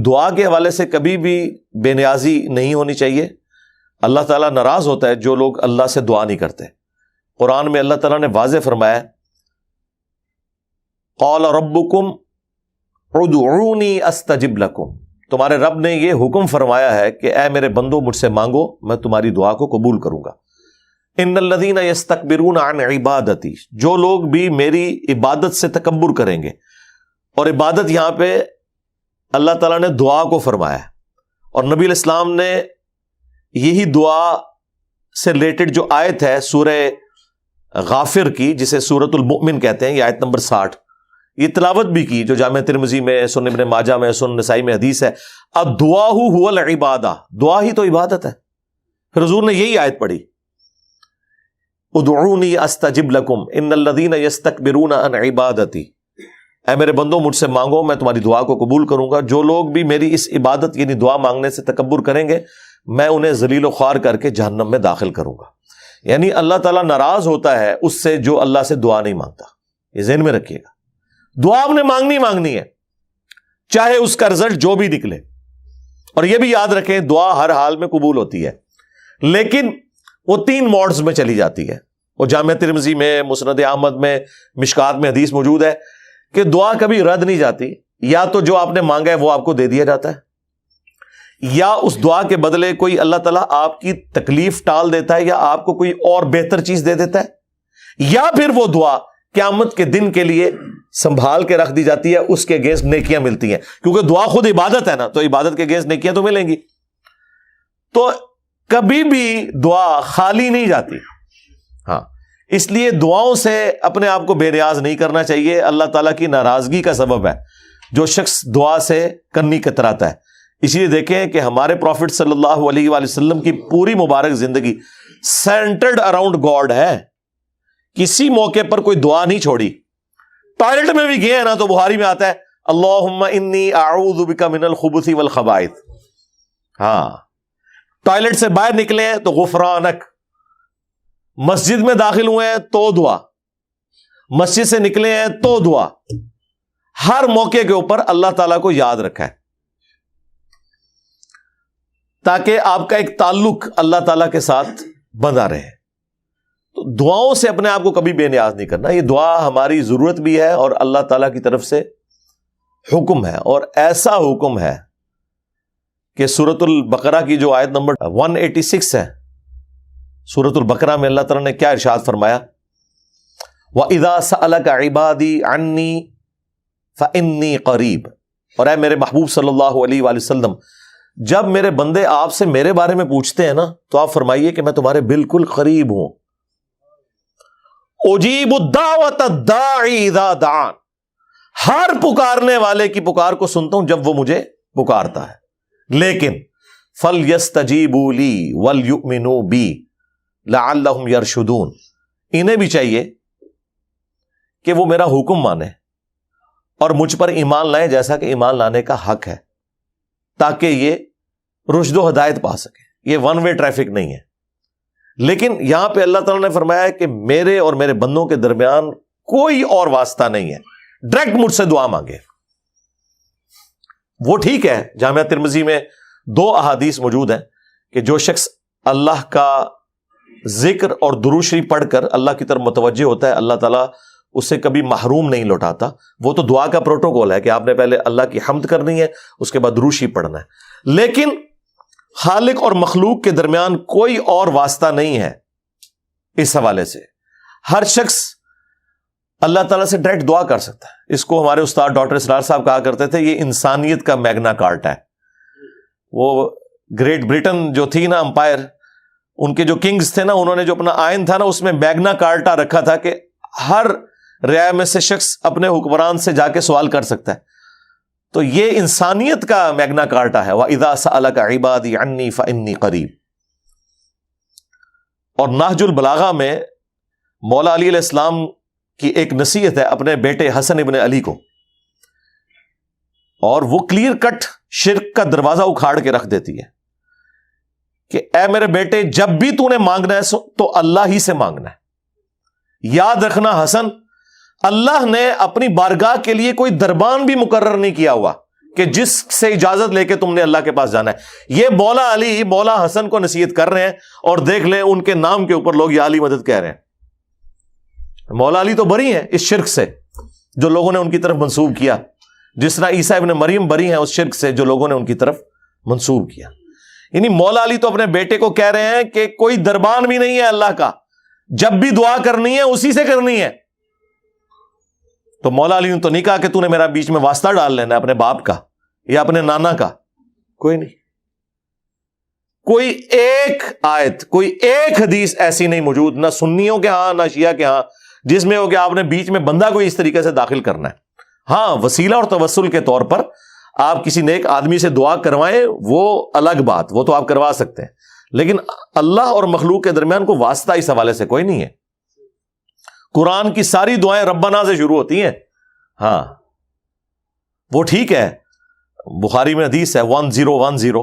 دعا کے حوالے سے کبھی بھی بے نیازی نہیں ہونی چاہیے. اللہ تعالیٰ ناراض ہوتا ہے جو لوگ اللہ سے دعا نہیں کرتے. قرآن میں اللہ تعالیٰ نے واضح فرمایا قال ربکم ادعونی استجب لکم. تمہارے رب نے یہ حکم فرمایا ہے کہ اے میرے بندو مجھ سے مانگو میں تمہاری دعا کو قبول کروں گا. ان الذین یستکبرون عن عبادتی. جو لوگ بھی میری عبادت سے تکبر کریں گے. اور عبادت یہاں پہ اللہ تعالیٰ نے دعا کو فرمایا ہے اور نبی علیہ السلام نے یہی دعا سے ریلیٹڈ جو آیت ہے سورہ غافر کی جسے سورۃ المؤمن کہتے ہیں، یہ آیت نمبر 60، یہ تلاوت بھی کی جو جامع ترمذی میں، سنن ابن ماجہ میں، سنن نسائی میں حدیث ہے. الدعاء هو العبادہ، دعا ہی تو عبادت ہے. پھر حضور نے یہی آیت پڑھی ادعونی استجب لکم ان الذین یستکبرون عن عبادتی. اے میرے بندو مجھ سے مانگو میں تمہاری دعا کو قبول کروں گا. جو لوگ بھی میری اس عبادت یعنی دعا مانگنے سے تکبر کریں گے میں انہیں ذلیل و خوار کر کے جہنم میں داخل کروں گا. یعنی اللہ تعالیٰ ناراض ہوتا ہے اس سے جو اللہ سے دعا نہیں مانگتا. یہ ذہن میں رکھیے گا. دعا آپ نے مانگنی ہے چاہے اس کا رزلٹ جو بھی نکلے. اور یہ بھی یاد رکھیں دعا ہر حال میں قبول ہوتی ہے لیکن وہ 3 موڈز میں چلی جاتی ہے. وہ جامع ترمذی میں، مسند احمد میں، مشکات میں حدیث موجود ہے کہ دعا کبھی رد نہیں جاتی. یا تو جو آپ نے مانگا ہے وہ آپ کو دے دیا جاتا ہے، یا اس دعا کے بدلے کوئی اللہ تعالیٰ آپ کی تکلیف ٹال دیتا ہے یا آپ کو کوئی اور بہتر چیز دے دیتا ہے، یا پھر وہ دعا قیامت کے دن کے لیے سنبھال کے رکھ دی جاتی ہے، اس کے اگینسٹ نیکیاں ملتی ہیں. کیونکہ دعا خود عبادت ہے نا، تو عبادت کے اگینسٹ نیکیاں تو ملیں گی. تو کبھی بھی دعا خالی نہیں جاتی. ہاں، اس لیے دعاؤں سے اپنے آپ کو بے نیاز نہیں کرنا چاہیے. اللہ تعالیٰ کی ناراضگی کا سبب ہے جو شخص دعا سے کنی کتراتا ہے. اسی لیے دیکھیں کہ ہمارے پروفٹ صلی اللہ علیہ وآلہ وسلم کی پوری مبارک زندگی سینٹرڈ اراؤنڈ گاڈ ہے. کسی موقع پر کوئی دعا نہیں چھوڑی. ٹوائلٹ میں بھی گئے ہیں نا تو بخاری میں آتا ہے اللہم انی اعوذ بک من الخبث والخبائث. ہاں، ٹوائلٹ سے باہر نکلے ہیں تو غفرانک، مسجد میں داخل ہوئے ہیں تو دعا، مسجد سے نکلے ہیں تو دعا. ہر موقع کے اوپر اللہ تعالیٰ کو یاد رکھا ہے تاکہ آپ کا ایک تعلق اللہ تعالیٰ کے ساتھ بنا رہے. تو دعاؤں سے اپنے آپ کو کبھی بے نیاز نہیں کرنا. یہ دعا ہماری ضرورت بھی ہے اور اللہ تعالیٰ کی طرف سے حکم ہے. اور ایسا حکم ہے کہ سورۃ البقرہ کی جو آیت نمبر 186 ہے، سورۃ البقرہ میں اللہ تعالیٰ نے کیا ارشاد فرمایا وَإِذَا سَأَلَكَ عِبَادِي عَنِّي فَإِنِّي قَرِيبٌ. اور اے میرے محبوب صلی اللہ علیہ وآلہ وسلم جب میرے بندے آپ سے میرے بارے میں پوچھتے ہیں نا تو آپ فرمائیے کہ میں تمہارے بالکل قریب ہوں. اجیب الدعوۃ الداعی اذا دعان. ہر پکارنے والے کی پکار کو سنتا ہوں جب وہ مجھے پکارتا ہے. لیکن فَلْيَسْتَجِيبُوا لِي وَلْيُؤْمِنُوا بِي لَعَلَّهُمْ يَرْشُدُونَ. انہیں بھی چاہیے کہ وہ میرا حکم مانے اور مجھ پر ایمان لائیں جیسا کہ ایمان لانے کا حق ہے تاکہ یہ رشد و ہدایت پا سکے. یہ ون وے ٹریفک نہیں ہے. لیکن یہاں پہ اللہ تعالیٰ نے فرمایا ہے کہ میرے اور میرے بندوں کے درمیان کوئی اور واسطہ نہیں ہے. ڈائریکٹ مجھ سے دعا مانگے. وہ ٹھیک ہے جامعہ ترمذی میں 2 احادیث موجود ہیں کہ جو شخص اللہ کا ذکر اور درود شریف پڑھ کر اللہ کی طرف متوجہ ہوتا ہے اللہ تعالیٰ اسے کبھی محروم نہیں لوٹاتا. وہ تو دعا کا پروٹوکول ہے کہ آپ نے پہلے اللہ کی حمد کرنی ہے اس کے بعد درود شریف پڑھنا ہے. لیکن خالق اور مخلوق کے درمیان کوئی اور واسطہ نہیں ہے. اس حوالے سے ہر شخص اللہ تعالیٰ سے ڈائریکٹ دعا کر سکتا ہے. اس کو ہمارے استاد ڈاکٹر اسرار صاحب کہا کرتے تھے یہ انسانیت کا میگنا کارٹا ہے. وہ گریٹ برٹن جو تھی نا امپائر، ان کے جو کنگز تھے نا انہوں نے جو اپنا آئین تھا نا اس میں میگنا کارٹا رکھا تھا کہ ہر رعایا میں سے شخص اپنے حکمران سے جا کے سوال کر سکتا ہے. تو یہ انسانیت کا میگنا کارٹا ہے وَإِذَا سَأَلَكَ عِبَادِي عَنِّي فَإِنِّي قَرِيبٌ. اور نہج البلاغہ میں مولا علی علیہ السلام کی ایک نصیحت ہے اپنے بیٹے حسن ابن علی کو، اور وہ کلیئر کٹ شرک کا دروازہ اکھاڑ کے رکھ دیتی ہے کہ اے میرے بیٹے جب بھی تو نے مانگنا ہے تو اللہ ہی سے مانگنا ہے. یاد رکھنا حسن، اللہ نے اپنی بارگاہ کے لیے کوئی دربان بھی مقرر نہیں کیا ہوا کہ جس سے اجازت لے کے تم نے اللہ کے پاس جانا ہے. یہ مولا علی مولا حسن کو نصیحت کر رہے ہیں اور دیکھ لیں ان کے نام کے اوپر لوگ یا علی مدد کہہ رہے ہیں. مولا علی تو بری ہیں اس شرک سے جو لوگوں نے ان کی طرف منسوب کیا, جس طرح عیسیٰ ابن مریم بری ہیں اس شرک سے جو لوگوں نے ان کی طرف منسوب کیا. یعنی مولا علی تو اپنے بیٹے کو کہہ رہے ہیں کہ کوئی دربان بھی نہیں ہے اللہ کا, جب بھی دعا کرنی ہے اسی سے کرنی ہے. تو مولا علی نے تو نہیں کہا کہ تو نے میرا بیچ میں واسطہ ڈال لینا اپنے باپ کا یا اپنے نانا کا, کوئی نہیں. کوئی ایک آیت, کوئی ایک حدیث ایسی نہیں موجود, نہ سنیوں کے ہاں نہ شیعہ کے ہاں, جس میں ہو کہ آپ نے بیچ میں بندہ کوئی اس طریقے سے داخل کرنا ہے. ہاں وسیلہ اور توسل کے طور پر آپ کسی نیک آدمی سے دعا کروائیں وہ الگ بات, وہ تو آپ کروا سکتے ہیں, لیکن اللہ اور مخلوق کے درمیان کوئی واسطہ اس حوالے سے کوئی نہیں ہے. قرآن کی ساری دعائیں ربنا سے شروع ہوتی ہیں. ہاں وہ ٹھیک ہے, بخاری میں حدیث ہے 1010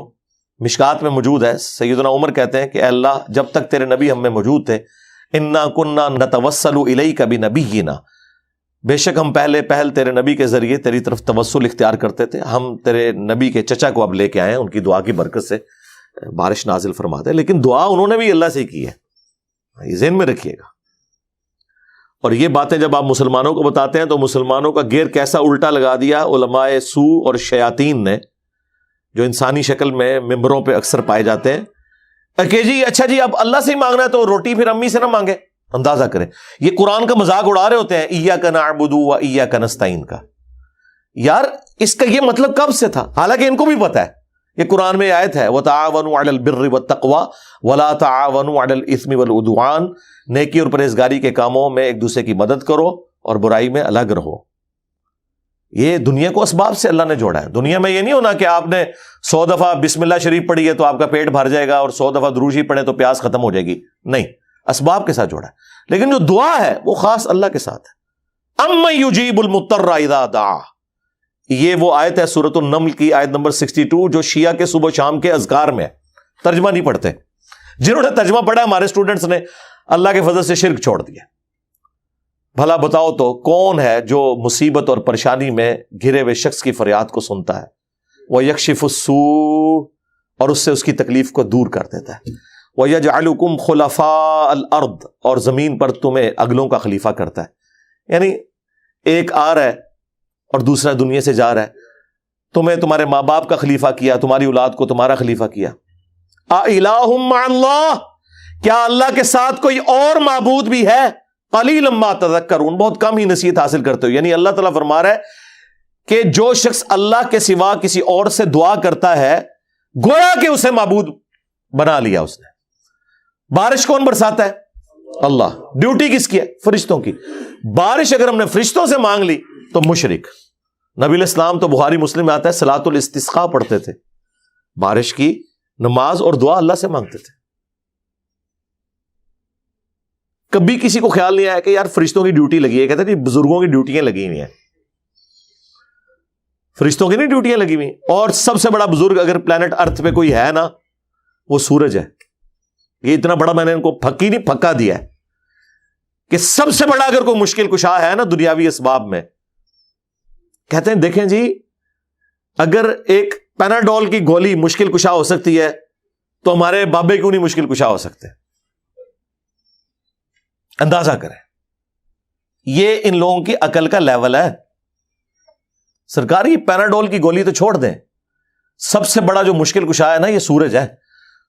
مشکات میں موجود ہے. سیدنا عمر کہتے ہیں کہ اے اللہ جب تک تیرے نبی ہم میں موجود تھے, انا کننا نتوسل الیک بنبینا, بے شک ہم پہل تیرے نبی کے ذریعے تیری طرف توسل اختیار کرتے تھے. ہم تیرے نبی کے چچا کو اب لے کے آئے ہیں, ان کی دعا کی برکت سے بارش نازل فرما دے. لیکن دعا انہوں نے بھی اللہ سے کی ہے, یہ ذہن میں رکھیے گا. اور یہ باتیں جب آپ مسلمانوں کو بتاتے ہیں تو مسلمانوں کا گیر کیسا الٹا لگا دیا علماء سو اور شیاطین نے, جو انسانی شکل میں ممبروں پہ اکثر پائے جاتے ہیں کہ جی اچھا جی اب اللہ سے ہی مانگنا ہے تو روٹی پھر امی سے نہ مانگے. اندازہ کریں یہ قرآن کا مذاق اڑا رہے ہوتے ہیں ایاک نعبد و ایاک نستعین کا. یار اس کا یہ مطلب کب سے تھا, حالانکہ ان کو بھی پتا ہے یہ قرآن میں آیت ہے وتعاونوا علی البر والتقوی ولا تعاونوا علی الاثم والعدوان, نیکی اور پرہیزگاری کے کاموں میں ایک دوسرے کی مدد کرو اور برائی میں الگ رہو. یہ دنیا کو اسباب سے اللہ نے جوڑا ہے. دنیا میں یہ نہیں ہونا کہ آپ نے 100 دفعہ بسم اللہ شریف پڑھی ہے تو آپ کا پیٹ بھر جائے گا اور 100 دفعہ درود شریف پڑھے تو پیاس ختم ہو جائے گی, نہیں, اسباب کے ساتھ جوڑا ہے. لیکن جو دعا ہے وہ خاص اللہ کے ساتھ ہے. امن یجیب المضطر اذا دعا, یہ وہ آیت ہے سورۃ النمل کی آیت نمبر 62 جو شیعہ کے صبح شام کے اذکار میں ہے. ترجمہ نہیں پڑھتے, جنہوں نے ترجمہ پڑھا ہمارے اسٹوڈنٹس نے اللہ کے فضل سے شرک چھوڑ دیا. بھلا بتاؤ تو کون ہے جو مصیبت اور پریشانی میں گھرے ہوئے شخص کی فریاد کو سنتا ہے, وہ یکشف السوء اور اس سے اس کی تکلیف کو دور کر دیتا ہے, وَيَجْعَلُكُمْ خُلَفَاءَ الْأَرْضِ اور زمین پر تمہیں اگلوں کا خلیفہ کرتا ہے. یعنی ایک آ رہا ہے اور دوسرا دنیا سے جا رہا ہے, تمہیں تمہارے ماں باپ کا خلیفہ کیا, تمہاری اولاد کو تمہارا خلیفہ کیا. أَإِلَٰهٌ مَّعَ اللَّهِ, کیا اللہ کے ساتھ کوئی اور معبود بھی ہے؟ قَلِيلًا مَّا تَذَكَّرُونَ, بہت کم ہی نصیحت حاصل کرتے ہو. یعنی اللہ تعالیٰ فرما رہا ہے کہ جو شخص اللہ کے سوا کسی اور سے دعا کرتا ہے گویا کہ اسے معبود بنا لیا اس نے. بارش کون برساتا ہے؟ اللہ. ڈیوٹی کس کی ہے؟ فرشتوں کی. بارش اگر ہم نے فرشتوں سے مانگ لی تو مشرک. نبی علیہ السلام تو بخاری مسلم میں آتا ہے صلاۃ الاستسقاء پڑھتے تھے, بارش کی نماز اور دعا اللہ سے مانگتے تھے. کبھی کسی کو خیال نہیں آیا کہ یار فرشتوں کی ڈیوٹی لگی ہے, کہتے ہیں بزرگوں کی ڈیوٹیاں لگی ہوئی ہیں, فرشتوں کی نہیں ڈیوٹیاں لگی ہوئی. اور سب سے بڑا بزرگ اگر پلانٹ ارتھ پہ کوئی ہے نا وہ سورج ہے. یہ اتنا بڑا میں نے ان کو پھکی نہیں پھکا دیا ہے کہ سب سے بڑا اگر کوئی مشکل کشا ہے نا دنیاوی اسباب میں, کہتے ہیں دیکھیں جی اگر ایک پیناڈول کی گولی مشکل کشا ہو سکتی ہے تو ہمارے بابے کیوں نہیں مشکل کشا ہو سکتے؟ اندازہ کریں, یہ ان لوگوں کی عقل کا لیول ہے. سرکار یہ پیناڈول کی گولی تو چھوڑ دیں, سب سے بڑا جو مشکل کشا ہے نا یہ سورج ہے.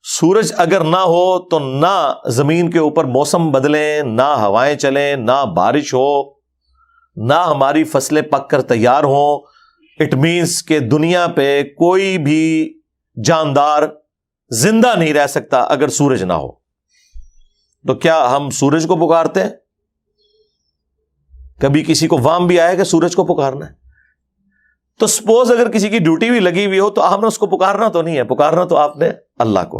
سورج اگر نہ ہو تو نہ زمین کے اوپر موسم بدلیں, نہ ہوائیں چلیں, نہ بارش ہو, نہ ہماری فصلیں پک کر تیار ہوں. اٹ مینس کہ دنیا پہ کوئی بھی جاندار زندہ نہیں رہ سکتا اگر سورج نہ ہو. تو کیا ہم سورج کو پکارتے ہیں؟ کبھی کسی کو وام بھی آیا کہ سورج کو پکارنا ہے؟ تو سپوز اگر کسی کی ڈیوٹی بھی لگی ہوئی ہو تو آپ نے اس کو پکارنا تو نہیں ہے, پکارنا تو آپ نے اللہ کو.